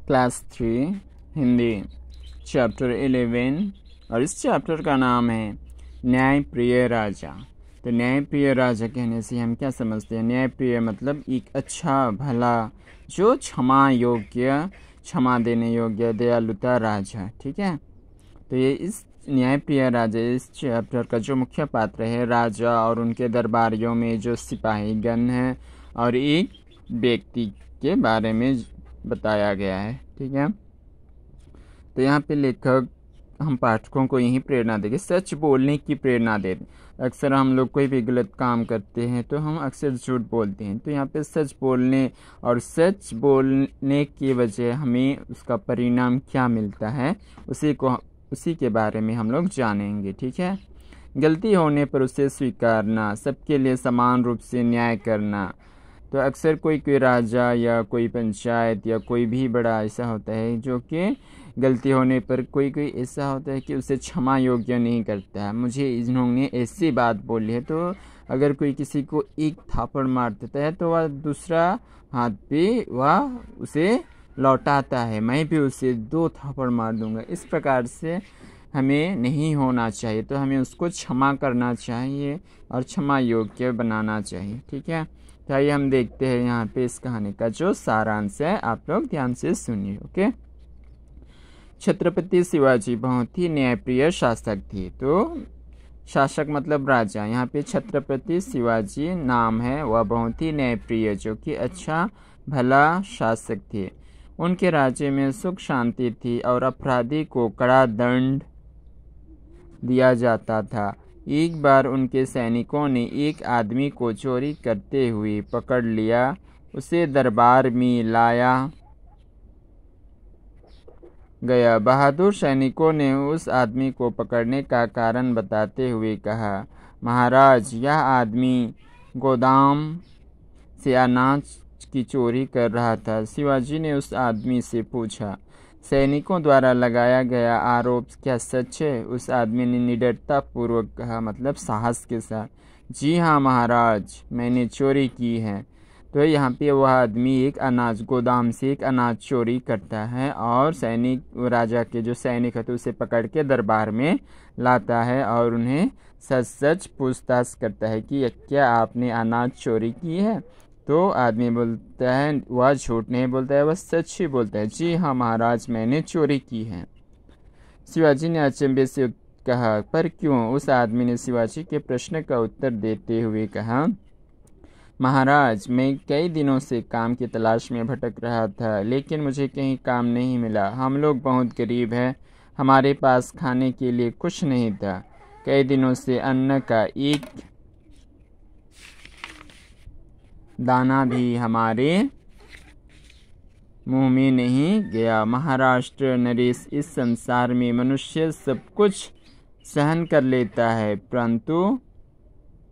Class 3 Hindi chapter 11 और इस chapter का नाम है न्यायप्रिय राजा। तो न्यायप्रिय राजा कहने से हम क्या समझते हैं? न्यायप्रिय मतलब एक अच्छा भला जो क्षमा देने योग्य दयालुता राजा। ठीक है, तो ये इस न्यायप्रिय राजा इस चैप्टर का जो मुख्य पात्र है राजा और उनके दरबारियों में जो सिपाहीगण हैं और एक व्यक्ति के बारे में बताया गया है। ठीक है, तो यहाँ पे लेखक हम पाठकों को यही प्रेरणा देंगे, सच बोलने की प्रेरणा दे। अक्सर हम लोग कोई भी गलत काम करते हैं तो हम अक्सर झूठ बोलते हैं, तो यहाँ पे सच बोलने और सच बोलने की वजह हमें उसका परिणाम क्या मिलता है उसी के बारे में हम लोग जानेंगे। ठीक है, गलती होने पर उसे स्वीकारना, सबके लिए समान रूप से न्याय करना। तो अक्सर कोई राजा या कोई पंचायत या कोई भी बड़ा ऐसा होता है जो कि गलती होने पर कोई ऐसा होता है कि उसे क्षमा योग्य नहीं करता है। मुझे इन्होंने ऐसी बात बोली है, तो अगर कोई किसी को एक थापड़ मार देता है तो वह दूसरा हाथ पे वह उसे लौटाता है, मैं भी उसे 2 थापड़ मार दूंगा। इस प्रकार से हमें नहीं होना चाहिए, तो हमें उसको क्षमा करना चाहिए और क्षमा योग्य बनाना चाहिए। ठीक है, तो आइए हम देखते हैं यहाँ पे इस कहानी का जो सारांश है, आप लोग ध्यान से सुनिए। ओके, छत्रपति शिवाजी बहुत ही न्यायप्रिय शासक थे। तो शासक मतलब राजा, यहाँ पे छत्रपति शिवाजी नाम है, वह बहुत ही न्यायप्रिय जो कि अच्छा भला शासक थे। उनके राज्य में सुख शांति थी और अपराधी को कड़ा दंड दिया जाता था। एक बार उनके सैनिकों ने एक आदमी को चोरी करते हुए पकड़ लिया, उसे दरबार में लाया गया। बहादुर सैनिकों ने उस आदमी को पकड़ने का कारण बताते हुए कहा, महाराज, यह आदमी गोदाम से अनाज की चोरी कर रहा था। शिवाजी ने उस आदमी से पूछा, सैनिकों द्वारा लगाया गया आरोप क्या सच है? उस आदमी ने निडरता पूर्वक कहा, मतलब साहस के साथ, जी हाँ महाराज, मैंने चोरी की है। तो यहाँ पे वह आदमी एक गोदाम से एक अनाज चोरी करता है और राजा के जो सैनिक होते उसे पकड़ के दरबार में लाता है और उन्हें सच सच पूछताछ करता है कि क्या आपने अनाज चोरी की है? तो आदमी बोलता है, वह झूठ नहीं बोलता है, वह सच ही बोलता है, जी हाँ महाराज, मैंने चोरी की है। शिवाजी ने अचंभे से कहा, पर क्यों? उस आदमी ने शिवाजी के प्रश्न का उत्तर देते हुए कहा, महाराज, मैं कई दिनों से काम की तलाश में भटक रहा था, लेकिन मुझे कहीं काम नहीं मिला। हम लोग बहुत गरीब हैं, हमारे पास खाने के लिए कुछ नहीं था। कई दिनों से अन्न का एक दाना भी हमारे मुंह में नहीं गया। महाराष्ट्र नरेश, इस संसार में मनुष्य सब कुछ सहन कर लेता है, परंतु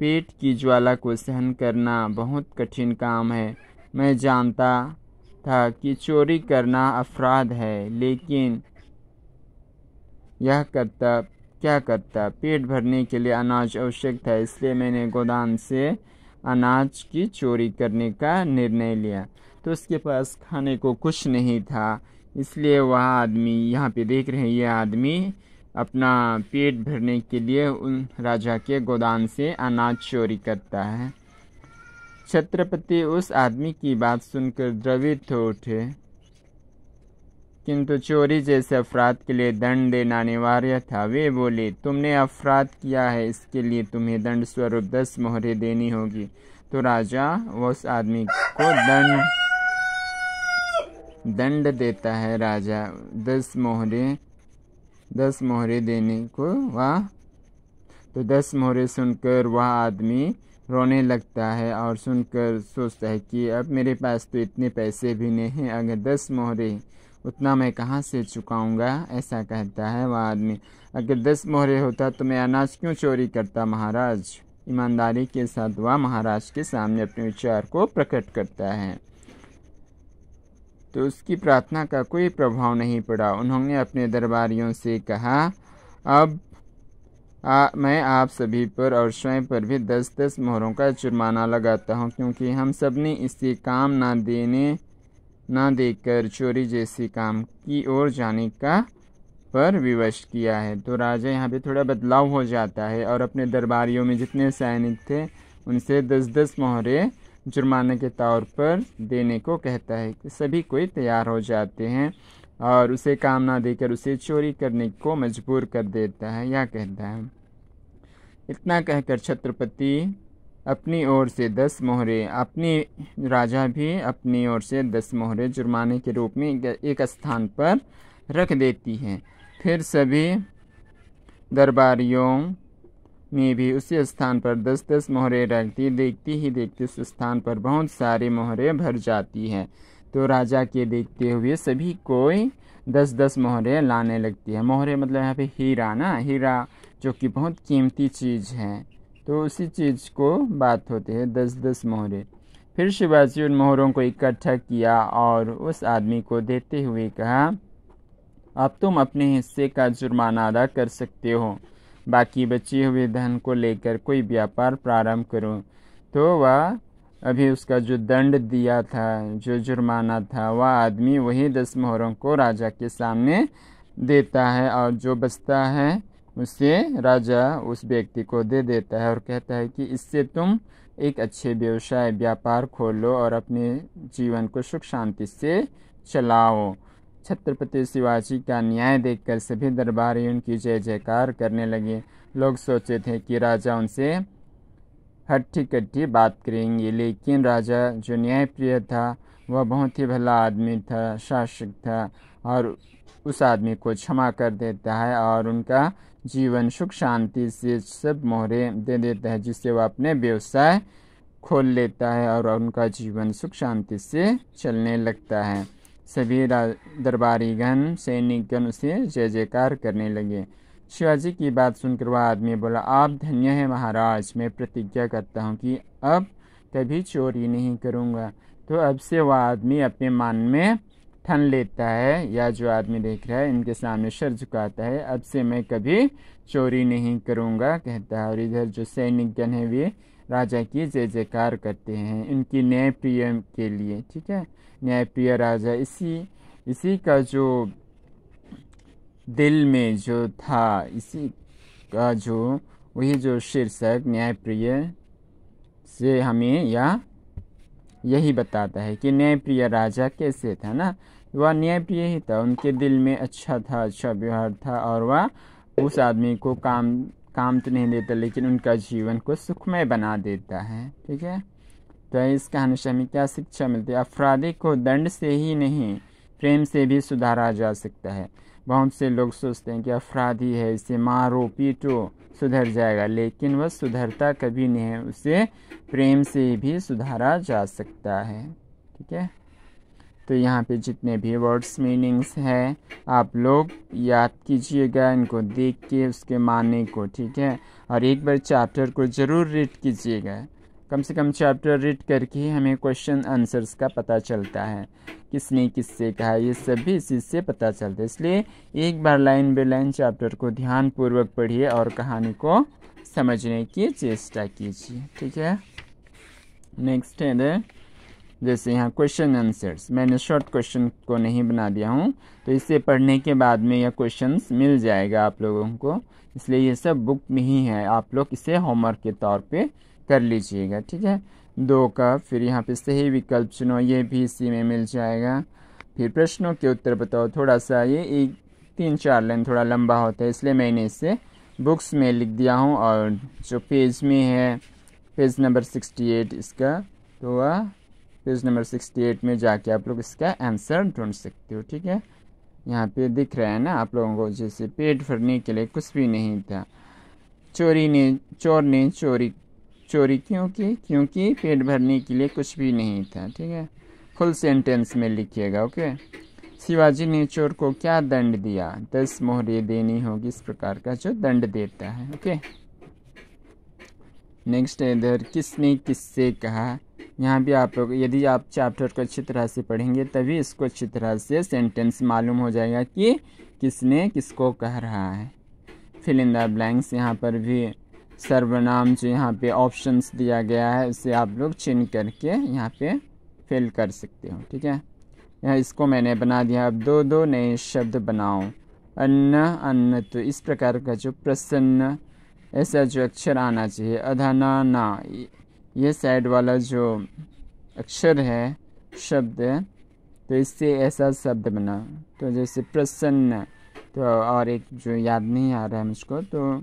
पेट की ज्वाला को सहन करना बहुत कठिन काम है। मैं जानता था कि चोरी करना अपराध है, लेकिन यह क्या करता? पेट भरने के लिए अनाज आवश्यक था, इसलिए मैंने गोदाम से अनाज की चोरी करने का निर्णय लिया। तो उसके पास खाने को कुछ नहीं था, इसलिए वह आदमी, यहाँ पे देख रहे हैं, यह आदमी अपना पेट भरने के लिए उन राजा के गोदाम से अनाज चोरी करता है। छत्रपति उस आदमी की बात सुनकर द्रवित हो उठे, किंतु चोरी जैसे अपराध के लिए दंड देना अनिवार्य था। वे बोले, तुमने अपराध किया है, इसके लिए तुम्हें दंड स्वरूप 10 मोहरें देनी होगी। तो राजा उस आदमी को दंड देता है। राजा 10 मोहरें देने को तो 10 मोहरें सुनकर वह आदमी रोने लगता है और सुनकर सोचता है कि अब मेरे पास तो इतने पैसे भी नहीं हैं, अगर 10 मोहरें, उतना मैं कहाँ से चुकाऊंगा? ऐसा कहता है वह आदमी। अगर 10 मोहरें होता तो मैं अनाज क्यों चोरी करता महाराज? ईमानदारी के साथ वह महाराज के सामने अपने विचार को प्रकट करता है, तो उसकी प्रार्थना का कोई प्रभाव नहीं पड़ा। उन्होंने अपने दरबारियों से कहा, अब मैं आप सभी पर और स्वयं पर भी 10-10 मोहरों का जुर्माना लगाता हूँ, क्योंकि हम सब ने इसे काम न देने ना देकर चोरी जैसी काम की ओर जाने का पर विवश किया है। तो राजा यहाँ पे थोड़ा बदलाव हो जाता है और अपने दरबारियों में जितने सैनिक थे उनसे 10-10 मोहरे जुर्माने के तौर पर देने को कहता है। सभी कोई तैयार हो जाते हैं और उसे काम ना देकर उसे चोरी करने को मजबूर कर देता है। यह कहता है, इतना कहकर छत्रपति अपनी ओर से 10 मोहरे अपनी राजा भी अपनी ओर से 10 मोहरे जुर्माने के रूप में एक स्थान पर रख देती हैं। फिर सभी दरबारियों ने भी उसी स्थान पर 10-10 मोहरे रख दी। देखती ही देखती उस स्थान पर बहुत सारी मोहरे भर जाती हैं। तो राजा के देखते हुए सभी कोई 10-10 मोहरे लाने लगती है। मोहरे मतलब यहाँ पे हीरा ना, हीरा जो कि बहुत कीमती चीज़ है, तो उसी चीज़ को बात होती है 10-10 मोहरे। फिर शिवाजी उन मोहरों को इकट्ठा किया और उस आदमी को देते हुए कहा, अब तुम अपने हिस्से का जुर्माना अदा कर सकते हो, बाकी बचे हुए धन को लेकर कोई व्यापार प्रारंभ करो। तो वह अभी उसका जो दंड दिया था, जो जुर्माना था, वह आदमी वही 10 मोहरों को राजा के सामने देता है और जो बचता है उसे राजा उस व्यक्ति को दे देता है और कहता है कि इससे तुम एक अच्छे व्यवसाय व्यापार खोलो और अपने जीवन को सुख शांति से चलाओ। छत्रपति शिवाजी का न्याय देखकर सभी दरबारी उनकी जय जयकार करने लगे। लोग सोचे थे कि राजा उनसे हट्टी कट्टी बात करेंगे, लेकिन राजा जो न्यायप्रिय था वह बहुत ही भला आदमी था, शासक था और उस आदमी को क्षमा कर देता है और उनका जीवन सुख शांति से सब मोहरे दे देता है, जिससे वह अपने व्यवसाय खोल लेता है और उनका जीवन सुख शांति से चलने लगता है। सभी दरबारीगण सैनिकगण उसे जय जयकार करने लगे। शिवाजी की बात सुनकर वह आदमी बोला, आप धन्य हैं महाराज, मैं प्रतिज्ञा करता हूँ कि अब कभी चोरी नहीं करूँगा। तो अब से वह आदमी अपने मन में ठान लेता है, या जो आदमी देख रहा है इनके सामने सर झुकाता है, अब से मैं कभी चोरी नहीं करूँगा कहता है। और इधर जो सैनिकगण है वे राजा की जय जयकार करते हैं इनकी न्यायप्रिय के लिए। ठीक है, न्यायप्रिय राजा, इसी का जो दिल में जो था, इसी का जो वही जो शीर्षक न्यायप्रिय से हमें यही बताता है कि न्यायप्रिय राजा कैसे था ना। वह न्यायप्रिय ही था, उनके दिल में अच्छा था, अच्छा व्यवहार था और वह उस आदमी को काम तो नहीं देता लेकिन उनका जीवन को सुखमय बना देता है। ठीक है, तो इस कहानी से हमें क्या शिक्षा मिलती है? अपराधी को दंड से ही नहीं प्रेम से भी सुधारा जा सकता है। बहुत से लोग सोचते हैं कि अपराधी है, इसे मारो पीटो सुधर जाएगा, लेकिन वह सुधरता कभी नहीं है, उसे प्रेम से भी सुधारा जा सकता है। ठीक है, तो यहाँ पे जितने भी वर्ड्स मीनिंग्स हैं आप लोग याद कीजिएगा, इनको देख के उसके माने को। ठीक है, और एक बार चैप्टर को ज़रूर रीड कीजिएगा, कम से कम चैप्टर रीड करके ही हमें क्वेश्चन आंसर्स का पता चलता है, किसने किससे कहा, ये सब भी इसी से पता चलता है। इसलिए एक बार लाइन बाय लाइन चैप्टर को ध्यानपूर्वक पढ़िए और कहानी को समझने की चेष्टा कीजिए। ठीक है, नेक्स्ट है इधर जैसे यहाँ क्वेश्चन आंसर्स, मैंने शॉर्ट क्वेश्चन को नहीं बना दिया हूँ, तो इसे पढ़ने के बाद में यह क्वेश्चंस मिल जाएगा आप लोगों को, इसलिए ये सब बुक में ही है, आप लोग इसे होमवर्क के तौर पे कर लीजिएगा। ठीक है, 2 का फिर यहाँ पे सही विकल्प चुनो, ये भी इसी में मिल जाएगा। फिर प्रश्नों के उत्तर बताओ, थोड़ा सा ये 3-4 लाइन थोड़ा लंबा होता है, इसलिए मैंने इसे बुक्स में लिख दिया हूँ। और जो पेज में है पेज नंबर 68 इसका, तो वह पेज नंबर 68 में जाके आप लोग इसका आंसर ढूंढ सकते हो। ठीक है, यहाँ पे दिख रहा है ना आप लोगों को, जैसे पेट भरने के लिए कुछ भी नहीं था, चोर ने चोरी क्यों की? क्योंकि पेट भरने के लिए कुछ भी नहीं था। ठीक है, फुल सेंटेंस में लिखिएगा। ओके, शिवाजी ने चोर को क्या दंड दिया? 10 मोहरे देनी होगी, इस प्रकार का जो दंड देता है। ओके, नेक्स्ट है इधर किसने किससे कहा। यहाँ भी आप लोग यदि आप चैप्टर को अच्छी तरह से पढ़ेंगे तभी इसको अच्छी तरह से सेंटेंस मालूम हो जाएगा कि किसने किसको कह रहा है। फिल इन द ब्लैंक्स, यहाँ पर भी सर्वनाम जो यहाँ पे ऑप्शंस दिया गया है उसे आप लोग चिन्ह करके यहाँ पे फिल कर सकते हो। ठीक है, यहाँ इसको मैंने बना दिया। अब दो दो नए शब्द बनाओ। अन्न, अन्न। तो इस प्रकार का जो प्रसन्न ऐसा जो अक्षर आना चाहिए। अधाना, ना, ये साइड वाला जो अक्षर है, शब्द है, तो इससे ऐसा शब्द बना। तो जैसे प्रसन्न, तो और एक जो याद नहीं आ रहा है मुझको, तो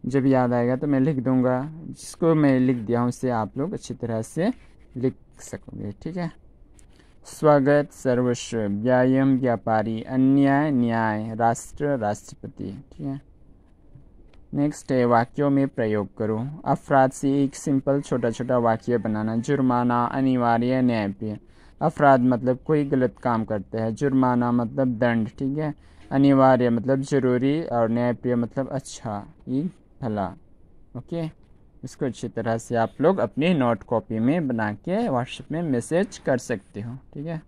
जब याद आएगा तो मैं लिख दूंगा। जिसको मैं लिख दिया हूँ उससे आप लोग अच्छी तरह से लिख सकोगे। ठीक है। स्वागत, सर्वस्व, व्यायाम, व्यापारी, अन्याय, न्याय, राष्ट्र, राष्ट्रपति। ठीक है। नेक्स्ट है वाक्यों में प्रयोग करो। अपराध से एक सिंपल छोटा छोटा वाक्य बनाना। जुर्माना, अनिवार्य, न्यायप्रिय। अपराध मतलब कोई गलत काम करता है। जुर्माना मतलब दंड। ठीक है। अनिवार्य मतलब जरूरी, और न्यायप्रिय मतलब अच्छा, ये भला। ओके। इसको अच्छी तरह से आप लोग अपनी नोट कॉपी में बना के व्हाट्सएप में मैसेज कर सकते हो। ठीक है।